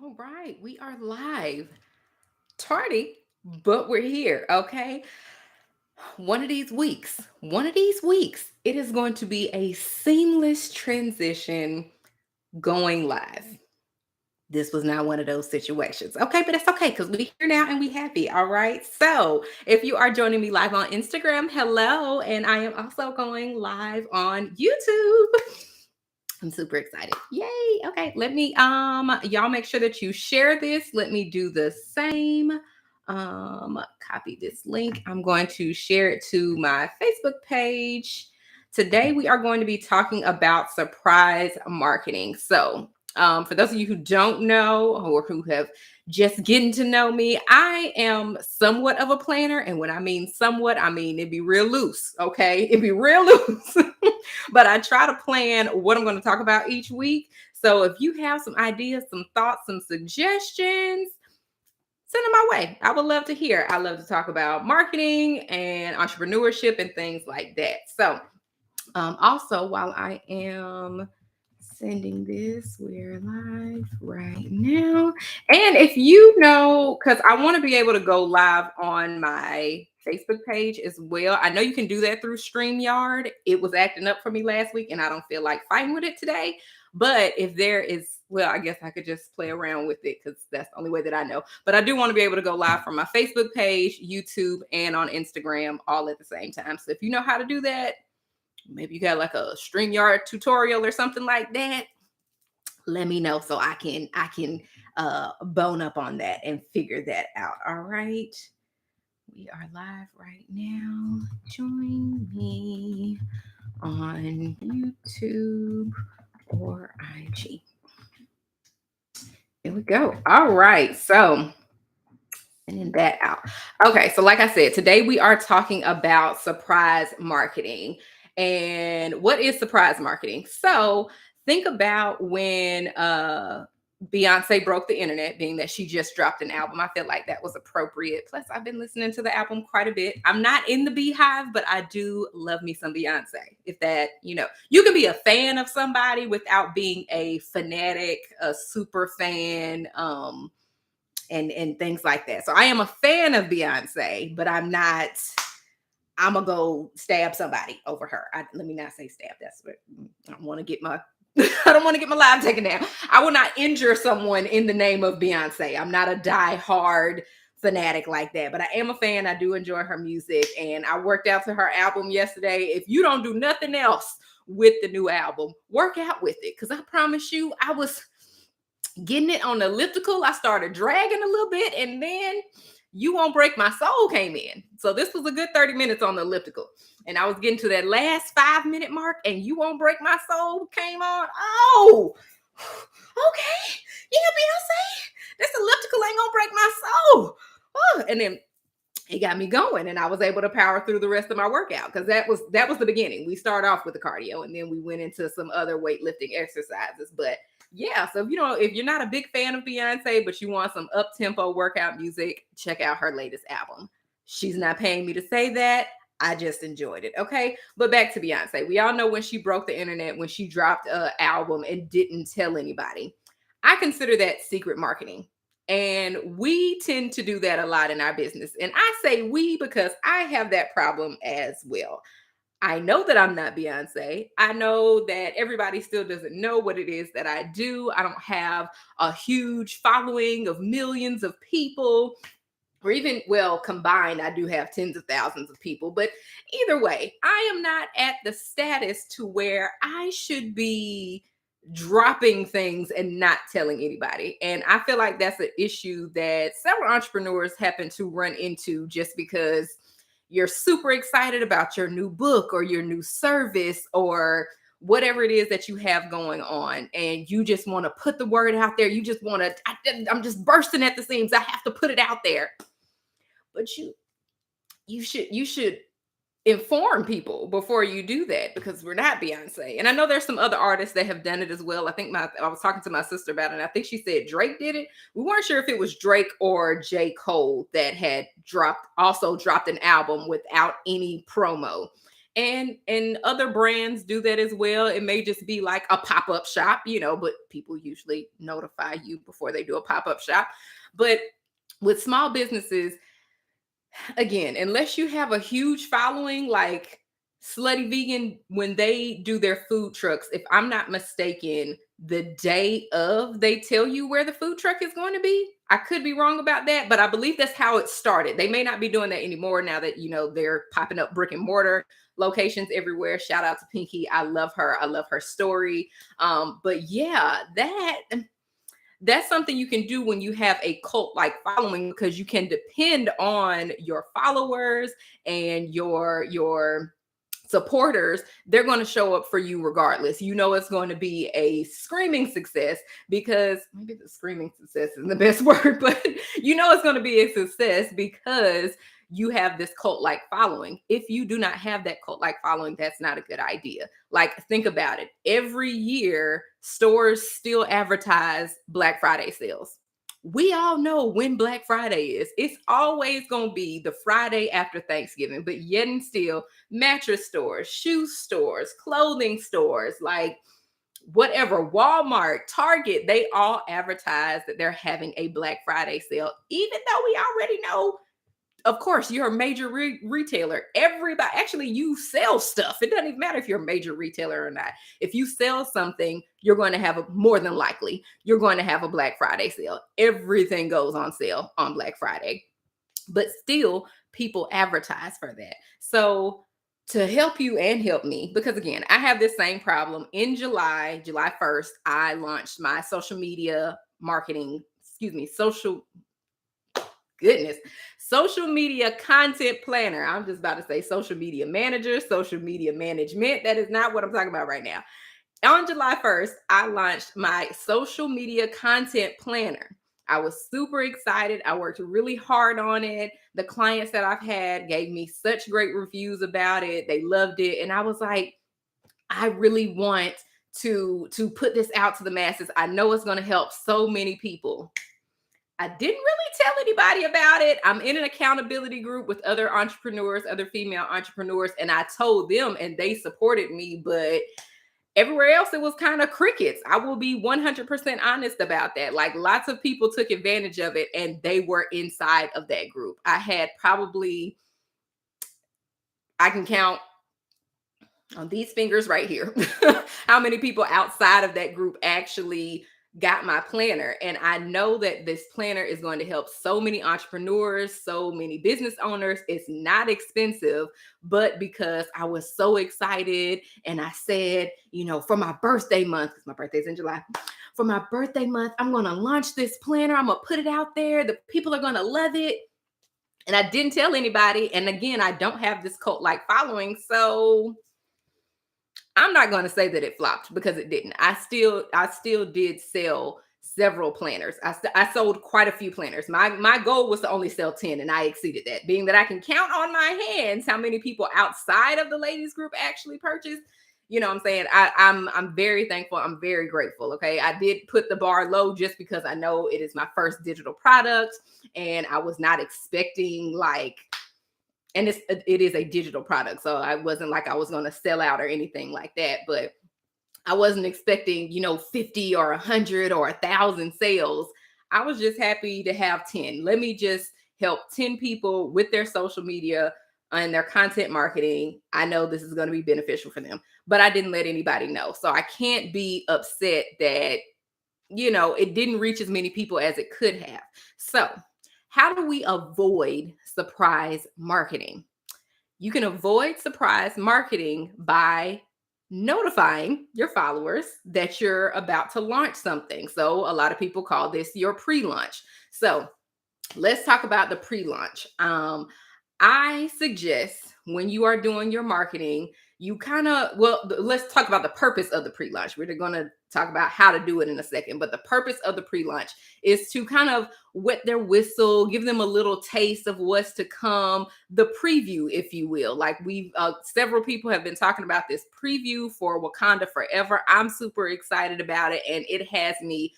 All right, we are live. Tardy, but we're here, okay? One of these weeks, it is going to be a seamless transition going live. This was not one of those situations, okay? But it's okay because we're here now and we happy, all right? So if you are joining me live on Instagram, hello, and I am also going live on YouTube. I'm super excited. Yay. Okay. Let me y'all make sure that you share this. Let me do the same. Copy this link. I'm going to share it to my Facebook page. Today we are going to be talking about surprise marketing. So, for those of you who don't know or who have just getting to know me, I am somewhat of a planner. And when I mean somewhat, I mean it'd be real loose. Okay. It'd be real loose. But I try to plan what I'm going to talk about each week. So if you have some ideas, some thoughts, some suggestions, send them my way. I would love to hear. I love to talk about marketing and entrepreneurship and things like that. So, also, while I am sending this, we're live right now. And if you know, because I want to be able to go live on my Facebook page as well. I know you can do that through StreamYard. It was acting up for me last week, and I don't feel like fighting with it today. But if there is, well, I guess I could just play around with it because that's the only way that I know. But I do want to be able to go live from my Facebook page, YouTube, and on Instagram all at the same time. So if you know how to do that, maybe you got like a StreamYard tutorial or something like that, let me know so I can bone up on that and figure that out. All right. We are live right now. Join me on YouTube or IG. Here we go. All right. So sending that out. Okay, so like I said, today we are talking about surprise marketing. And what is surprise marketing? So think about when Beyonce broke the internet, being that she just dropped an album. I feel like that was appropriate. Plus, I've been listening to the album quite a bit. I'm not in the beehive, but I do love me some Beyonce. If that, you can be a fan of somebody without being a fanatic, a super fan. And things like that. So I am a fan of Beyonce, but I'm not. I'm gonna go stab somebody over her. Let me not say stab. That's what I don't want to get my. I don't want to get my life taken down. I will not injure someone in the name of Beyonce. I'm not a die-hard fanatic like that, but I am a fan. I do enjoy her music, and I worked out to her album yesterday. If you don't do nothing else with the new album, work out with it, because I promise you, I was getting it on the elliptical. I started dragging a little bit, and then You Won't Break My Soul came in. So this was a good 30 minutes on the elliptical. And I was getting to that last 5 minute mark, and You Won't Break My Soul came on. Oh, okay. Yeah, Beyonce, this elliptical ain't gonna break my soul. Oh, and then it got me going, and I was able to power through the rest of my workout, because that was the beginning. We start off with the cardio, and then we went into some other weightlifting exercises. But yeah, so if you're not a big fan of Beyonce, but you want some up tempo workout music, check out her latest album. She's not paying me to say that. I just enjoyed it. Okay, but back to Beyonce. We all know when she broke the internet, when she dropped an album and didn't tell anybody. I consider that secret marketing. And we tend to do that a lot in our business. And I say we because I have that problem as well. I know that I'm not Beyonce. I know that everybody still doesn't know what it is that I do. I don't have a huge following of millions of people, or even, well, combined, I do have tens of thousands of people. But either way, I am not at the status to where I should be dropping things and not telling anybody. And I feel like that's an issue that several entrepreneurs happen to run into, just because you're super excited about your new book or your new service or whatever it is that you have going on, and you just want to put the word out there. You just want to, I'm just bursting at the seams. I have to put it out there. But you should inform people before you do that, because we're not Beyonce. And I know there's some other artists that have done it as well. I was talking to my sister about it, and I think she said Drake did it. We weren't sure if it was Drake or J. Cole that had dropped an album without any promo. And other brands do that as well. It may just be like a pop-up shop, but people usually notify you before they do a pop-up shop. But with small businesses, again, unless you have a huge following like Slutty Vegan, when they do their food trucks, if I'm not mistaken, the day of they tell you where the food truck is going to be. I could be wrong about that, but I believe that's how it started. They may not be doing that anymore now that they're popping up brick and mortar locations everywhere. Shout out to Pinky. I love her. I love her story. But yeah, that's something you can do when you have a cult like following, because you can depend on your followers and your supporters. They're going to show up for you regardless. It's going to be a screaming success, because maybe the screaming success isn't the best word, but it's going to be a success because you have this cult like following. If you do not have that cult like following, that's not a good idea. Like, think about it. Every year, stores still advertise Black Friday sales. We all know when Black Friday is. It's always going to be the Friday after Thanksgiving, but yet and still, mattress stores, shoe stores, clothing stores, like whatever, Walmart, Target, they all advertise that they're having a Black Friday sale, even though we already know, of course, you're a major retailer. Everybody, actually, you sell stuff. It doesn't even matter if you're a major retailer or not. If you sell something, you're going to have more than likely, you're going to have a Black Friday sale. Everything goes on sale on Black Friday, but still people advertise for that. So to help you and help me, because again, I have this same problem. In July 1st, I launched my social media marketing, social media content planner. I'm just about to say social media manager, social media management. That is not what I'm talking about right now. On July 1st, I launched my social media content planner. I was super excited. I worked really hard on it. The clients that I've had gave me such great reviews about it. They loved it. And I was like, I really want to put this out to the masses. I know it's going to help so many people. I didn't really tell anybody about it. I'm in an accountability group with other entrepreneurs, other female entrepreneurs, and I told them and they supported me, but everywhere else it was kind of crickets. I will be 100% honest about that. Like, lots of people took advantage of it and they were inside of that group. I had probably, I can count on these fingers right here how many people outside of that group actually got my planner. And I know that this planner is going to help so many entrepreneurs, so many business owners. It's not expensive, but because I was so excited and I said, for my birthday month, because my birthday's in July, for my birthday month, I'm going to launch this planner. I'm going to put it out there. The people are going to love it. And I didn't tell anybody. And again, I don't have this cult like following. So I'm not going to say that it flopped, because it didn't. I still did sell several planners. I sold quite a few planners. My goal was to only sell 10, and I exceeded that, being that I can count on my hands how many people outside of the ladies group actually purchased. You know what I'm saying? I'm very thankful. I'm very grateful. Okay. I did put the bar low just because I know it is my first digital product, and I was not expecting and it is a digital product. So I wasn't like I was going to sell out or anything like that, but I wasn't expecting, 50 or 100 or 1,000 sales. I was just happy to have 10. Let me just help 10 people with their social media and their content marketing. I know this is going to be beneficial for them, but I didn't let anybody know. So I can't be upset that, it didn't reach as many people as it could have. So how do we avoid surprise marketing? You can avoid surprise marketing by notifying your followers that you're about to launch something. So a lot of people call this your pre-launch. So let's talk about the pre-launch. I suggest when you are doing your marketing, let's talk about the purpose of the pre-launch. We're going to talk about how to do it in a second, but the purpose of the pre-launch is to kind of wet their whistle, give them a little taste of what's to come, the preview, if you will. Like several people have been talking about this preview for Wakanda Forever. I'm super excited about it, and it has me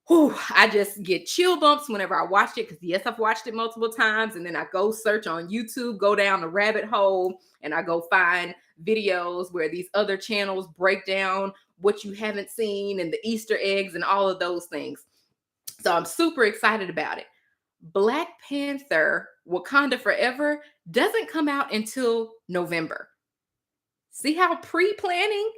whew, I just get chill bumps whenever I watch it, because yes, I've watched it multiple times, and then I go search on YouTube, go down the rabbit hole, and I go find videos where these other channels break down what you haven't seen and the Easter eggs and all of those things. So I'm super excited about it. Black Panther Wakanda Forever doesn't come out until November. See how pre-planning,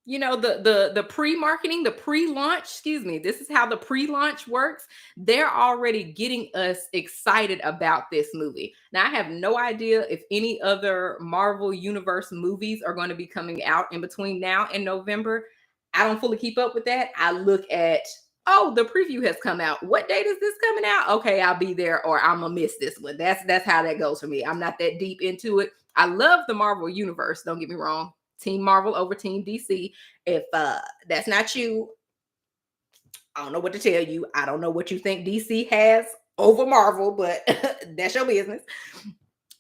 the pre-marketing, the pre-launch, excuse me, this is how the pre-launch works. They're already getting us excited about this movie. Now, I have no idea if any other Marvel Universe movies are going to be coming out in between now and November. I don't fully keep up with that. I look at, oh, the preview has come out. What date is this coming out? Okay, I'll be there, or I'm gonna miss this one. That's how that goes for me. I'm not that deep into it. I love the Marvel universe, don't get me wrong. Team Marvel over Team DC. If that's not you, I don't know what to tell you. I don't know what you think DC has over Marvel, but that's your business.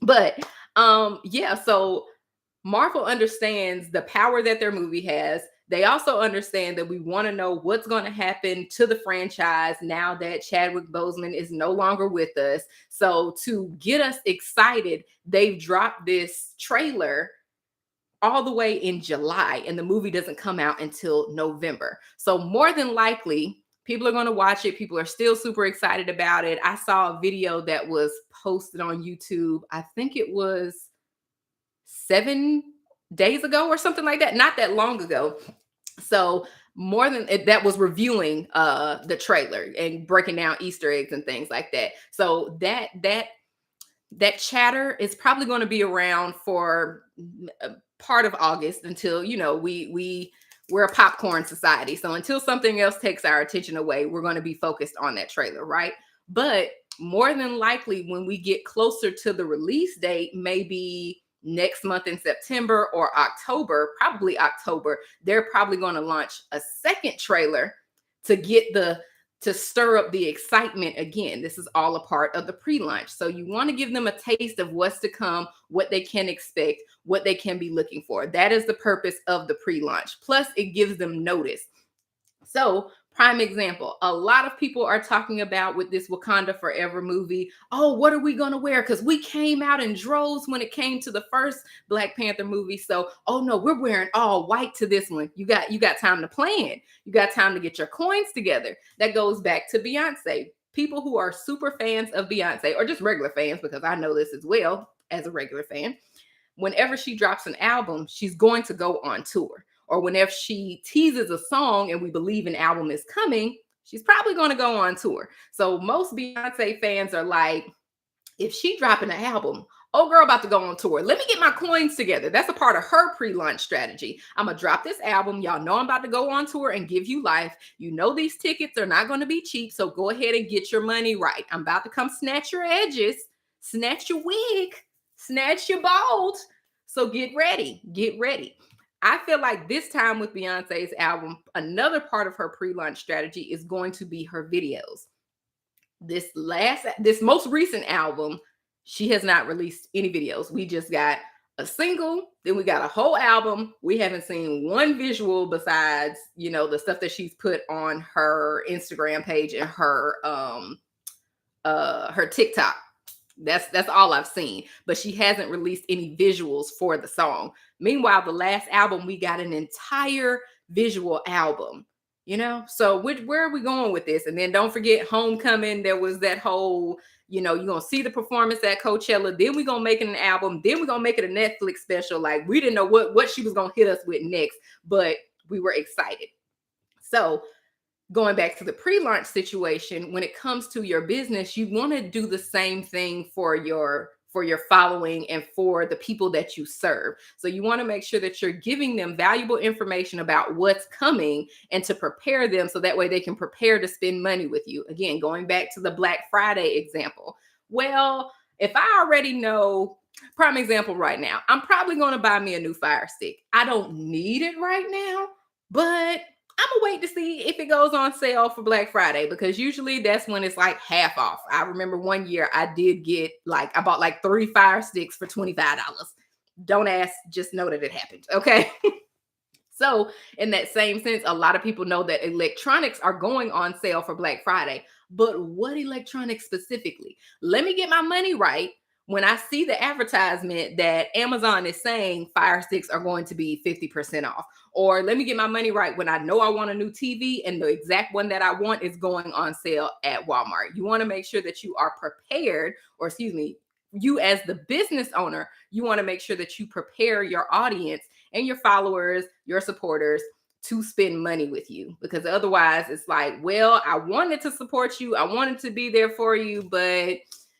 But yeah, so Marvel understands the power that their movie has. They also understand that we want to know what's going to happen to the franchise now that Chadwick Boseman is no longer with us. So to get us excited, they've dropped this trailer all the way in July, and the movie doesn't come out until November. So more than likely, people are going to watch it. People are still super excited about it. I saw a video that was posted on YouTube. I think it was 7 days ago or something like that, not that long ago. So more than that was reviewing the trailer and breaking down Easter eggs and things like that. So that chatter is probably going to be around for part of August until, we're a popcorn society. So until something else takes our attention away, we're going to be focused on that trailer, right? But more than likely, when we get closer to the release date, maybe next month in September or October, probably October, they're probably going to launch a second trailer to get to stir up the excitement again. This is all a part of the pre-launch. So you want to give them a taste of what's to come, what they can expect, what they can be looking for. That is the purpose of the pre-launch. Plus, it gives them notice. So, prime example, a lot of people are talking about with this Wakanda Forever movie, oh, what are we going to wear? Because we came out in droves when it came to the first Black Panther movie. So, oh no, we're wearing all white to this one. You got time to plan. You got time to get your coins together. That goes back to Beyoncé. People who are super fans of Beyoncé, or just regular fans, because I know this as well as a regular fan, whenever she drops an album, she's going to go on tour. Or whenever she teases a song and we believe an album is coming, she's probably going to go on tour. So most Beyonce fans are like, if she dropping an album, oh girl about to go on tour. Let me get my coins together. That's a part of her pre-launch strategy. I'm going to drop this album. Y'all know I'm about to go on tour and give you life. You know these tickets are not going to be cheap, so go ahead and get your money right. I'm about to come snatch your edges, snatch your wig, snatch your bald. So get ready. Get ready. I feel like this time with Beyonce's album, another part of her pre-launch strategy is going to be her videos. This most recent album, she has not released any videos. We just got a single, then we got a whole album. We haven't seen one visual besides, the stuff that she's put on her Instagram page and her TikTok. That's all I've seen, but she hasn't released any visuals for the song. Meanwhile, the last album, we got an entire visual album, so where are we going with this? And then don't forget Homecoming. There was that whole, you're going to see the performance at Coachella. Then we're going to make it an album. Then we're going to make it a Netflix special. Like, we didn't know what she was going to hit us with next, but we were excited. So going back to the pre-launch situation, when it comes to your business, you want to do the same thing for your following and for the people that you serve. So you want to make sure that you're giving them valuable information about what's coming and to prepare them so that way they can prepare to spend money with you. Again, going back to the Black Friday example. Well, if I already know, prime example right now, I'm probably going to buy me a new Fire Stick. I don't need it right now, but I'm gonna wait to see if it goes on sale for Black Friday, because usually that's when it's like half off. I remember one year I bought like 3 Fire Sticks for $25. Don't ask, just know that it happened. Okay. So, in that same sense, a lot of people know that electronics are going on sale for Black Friday. But what electronics specifically? Let me get my money right. When I see the advertisement that Amazon is saying Fire Sticks are going to be 50% off, or let me get my money right when I know I want a new TV and the exact one that I want is going on sale at Walmart. You want to make sure that you are prepared, or excuse me, you as the business owner, you want to make sure that you prepare your audience and your followers, your supporters to spend money with you. Because otherwise, it's like, well, I wanted to support you, I wanted to be there for you, but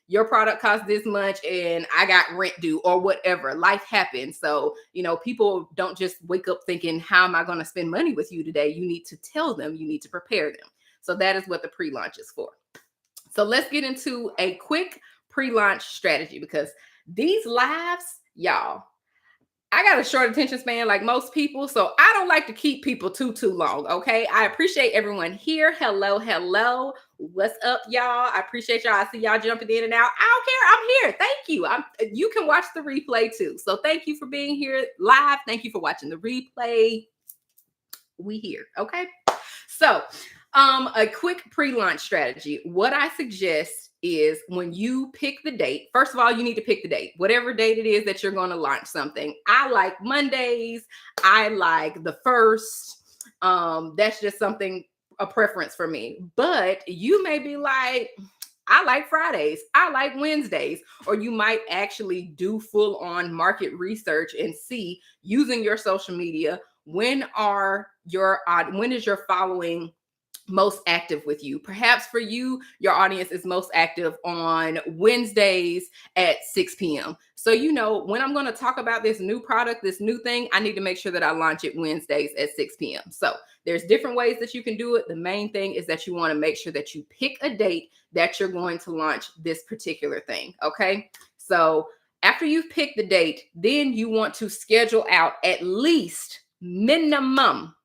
your product costs this much and I got rent due or whatever. Life happens. So, people don't just wake up thinking, how am I going to spend money with you today? You need to tell them, you need to prepare them. So, that is what the pre launch is for. So, let's get into a quick pre launch strategy because these lives, y'all, I got a short attention span like most people, so I don't like to keep people too long, okay? I appreciate everyone here. Hello, hello. What's up, y'all? I appreciate y'all. I see y'all jumping in and out. I don't care. I'm here. Thank you. You can watch the replay too. So thank you for being here live. Thank you for watching the replay. We here, okay? So, a quick pre-launch strategy. What I suggest is when you pick the date, first of all, you need to pick the date, whatever date it is that you're going to launch something. I like Mondays. I like the first. That's just something, a preference for me. But you may be like, I like Fridays. I like Wednesdays. Or you might actually do full on market research and see using your social media when is your following most active with you. Perhaps for you, your audience is most active on Wednesdays at 6 p.m. So, when I'm going to talk about this new product, this new thing, I need to make sure that I launch it Wednesdays at 6 p.m. So there's different ways that you can do it. The main thing is that you want to make sure that you pick a date that you're going to launch this particular thing. Okay. So after you've picked the date, then you want to schedule out at least minimum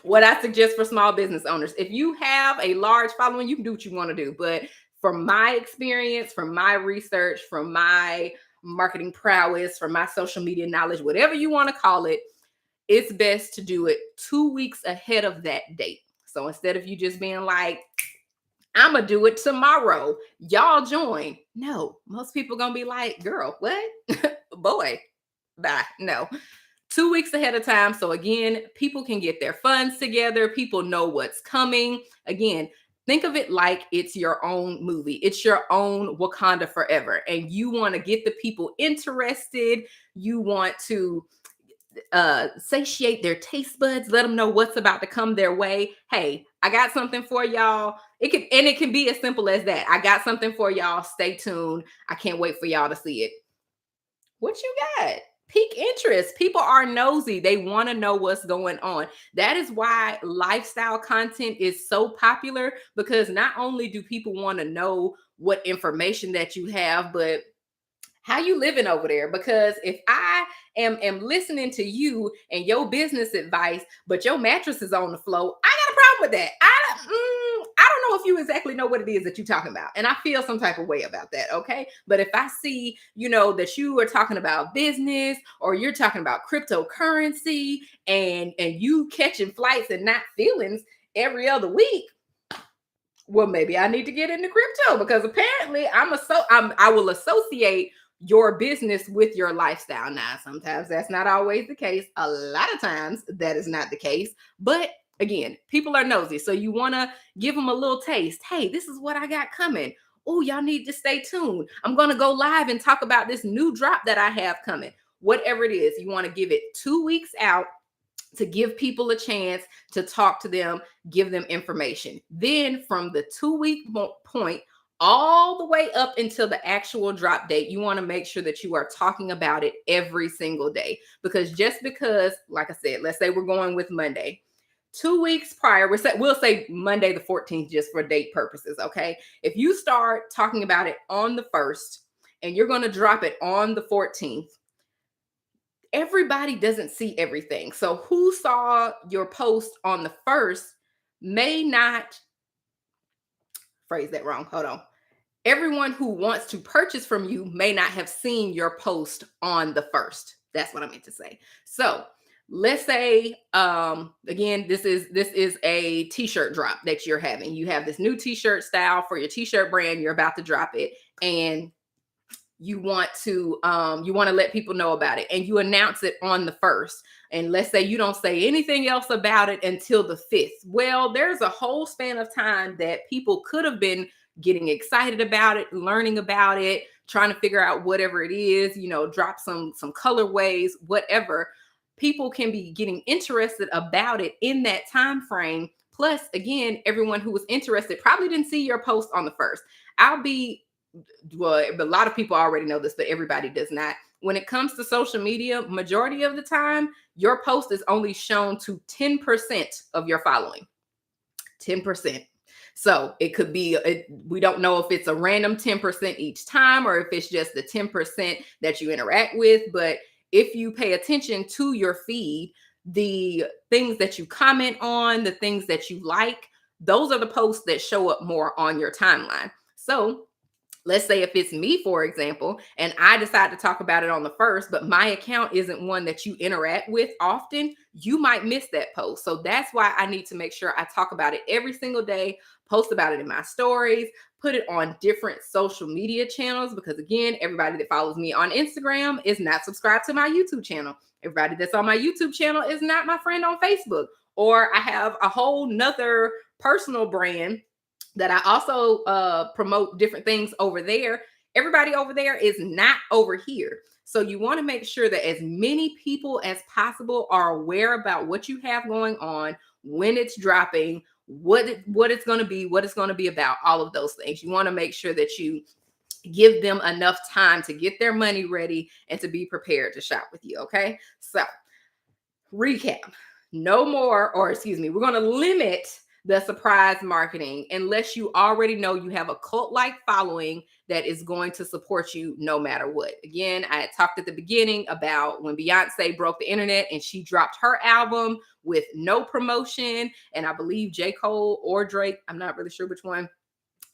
what I suggest for small business owners. If you have a large following, you can do what you want to do. But from my experience, from my research, from my marketing prowess, from my social media knowledge, whatever you want to call it, it's best to do it 2 weeks ahead of that date. So instead of you just being like, I'm going to do it tomorrow, y'all join. No, most people going to be like, girl, what? Boy, bye. No. 2 weeks ahead of time. So again, people can get their funds together. People know what's coming. Again, think of it like it's your own movie. It's your own Wakanda Forever. And you want to get the people interested. You want to satiate their taste buds, let them know what's about to come their way. Hey, I got something for y'all. It can be as simple as that. I got something for y'all. Stay tuned. I can't wait for y'all to see it. What you got? Peak interest. People are nosy. They want to know what's going on. That is why lifestyle content is so popular, because not only do people want to know what information that you have, but how you living over there. Because if I am listening to you and your business advice, but your mattress is on the floor, I got a problem with that. I don't know if you exactly know what it is that you're talking about. And I feel some type of way about that. Okay. But if I see, that you are talking about business or you're talking about cryptocurrency and you catching flights and not feelings every other week, well, maybe I need to get into crypto, because apparently I will associate your business with your lifestyle. Now, sometimes that's not always the case. A lot of times that is not the case. But again, people are nosy. So you want to give them a little taste. Hey, this is what I got coming. Oh, y'all need to stay tuned. I'm going to go live and talk about this new drop that I have coming. Whatever it is, you want to give it 2 weeks out to give people a chance to talk to them, give them information. Then from the 2 week point all the way up until the actual drop date, you want to make sure that you are talking about it every single day. Because just because, like I said, let's say we're going with Monday, 2 weeks prior, we'll say Monday the 14th, just for date purposes. Okay. If you start talking about it on the 1st and you're going to drop it on the 14th, everybody doesn't see everything. So who saw your post on the 1st may not, phrase that wrong. Hold on. Everyone who wants to purchase from you may not have seen your post on the 1st. That's what I meant to say. So let's say again, this is a t-shirt drop that you're having. You have this new t-shirt style for your t-shirt brand, you're about to drop it, and you want to let people know about it, and you announce it on the first, and let's say you don't say anything else about it until the fifth. Well, there's a whole span of time that people could have been getting excited about it, learning about it, trying to figure out whatever it is, drop some colorways, whatever. People can be getting interested about it in that time frame. Plus, again, everyone who was interested probably didn't see your post on the first. I'll be well, a lot of people already know this, but everybody does not. When it comes to social media, majority of the time, your post is only shown to 10% of your following. 10%. So it could be, we don't know if it's a random 10% each time or if it's just the 10% that you interact with. But if you pay attention to your feed, the things that you comment on, the things that you like, those are the posts that show up more on your timeline. So let's say if it's me, for example, and I decide to talk about it on the first, but my account isn't one that you interact with often, you might miss that post. So that's why I need to make sure I talk about it every single day, post about it in my stories, put it on different social media channels, because again, everybody that follows me on Instagram is not subscribed to my YouTube channel. Everybody that's on my YouTube channel is not my friend on Facebook. Or I have a whole nother personal brand that I also promote different things over there. Everybody over there is not over here. So you want to make sure that as many people as possible are aware about what you have going on, when it's dropping, what it's going to be, what it's going to be about, all of those things. You want to make sure that you give them enough time to get their money ready and to be prepared to shop with you. Okay. So recap. No more, or excuse me, we're going to limit the surprise marketing unless you already know you have a cult-like following that is going to support you no matter what. Again, I had talked at the beginning about when Beyoncé broke the internet and she dropped her album with no promotion, and I believe J. Cole or Drake, I'm not really sure which one,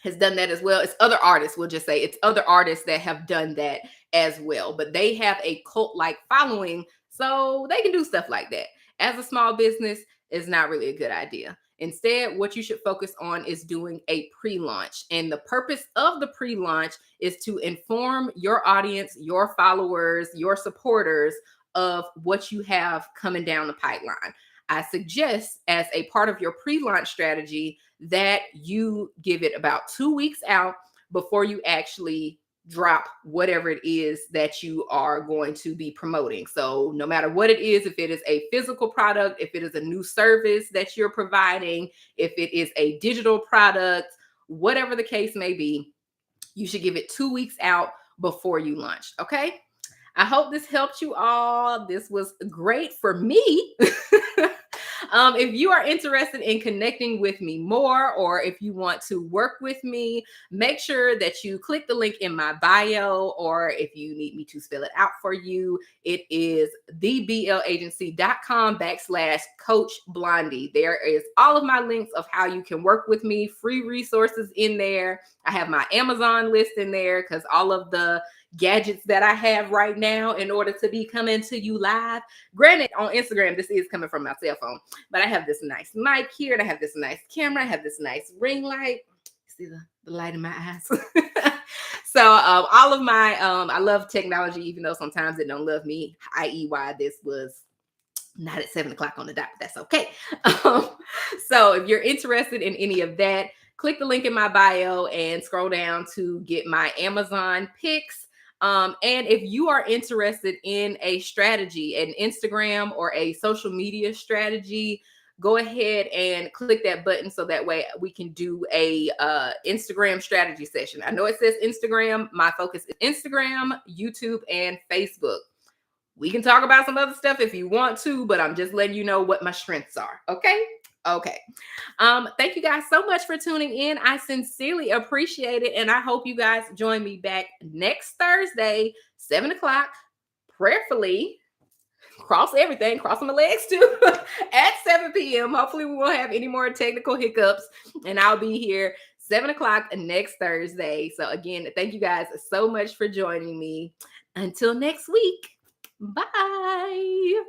has done that as well. It's other artists, we'll just say it's other artists that have done that as well, but they have a cult-like following, so they can do stuff like that. As a small business, is not really a good idea. Instead, what you should focus on is doing a pre-launch. And the purpose of the pre-launch is to inform your audience, your followers, your supporters of what you have coming down the pipeline. I suggest, as a part of your pre-launch strategy, that you give it about 2 weeks out before you actually drop whatever it is that you are going to be promoting. So no matter what it is, if it is a physical product, if it is a new service that you're providing, if it is a digital product, whatever the case may be, you should give it 2 weeks out before you launch. Okay. I hope this helped you all. This was great for me. If you are interested in connecting with me more, or if you want to work with me, make sure that you click the link in my bio, or if you need me to spell it out for you, it is theblagency.com/Coach Blondie. There is all of my links of how you can work with me, free resources in there. I have my Amazon list in there because all of the gadgets that I have right now in order to be coming to you live. Granted, on Instagram, this is coming from my cell phone, but I have this nice mic here, and I have this nice camera, I have this nice ring light. See the light in my eyes. So all of my, I love technology, even though sometimes it don't love me, i.e. why this was not at 7:00 on the dot, but that's okay. So if you're interested in any of that, click the link in my bio and scroll down to get my Amazon picks. And if you are interested in a strategy, an Instagram or a social media strategy, go ahead and click that button so that way we can do a Instagram strategy session. I know it says Instagram. My focus is Instagram, YouTube, and Facebook. We can talk about some other stuff if you want to, but I'm just letting you know what my strengths are. Okay. Okay. Thank you guys so much for tuning in. I sincerely appreciate it. And I hope you guys join me back next Thursday, 7:00, prayerfully. Cross everything, crossing my legs too, at 7 p.m. Hopefully, we won't have any more technical hiccups. And I'll be here 7:00 next Thursday. So, again, thank you guys so much for joining me. Until next week. Bye.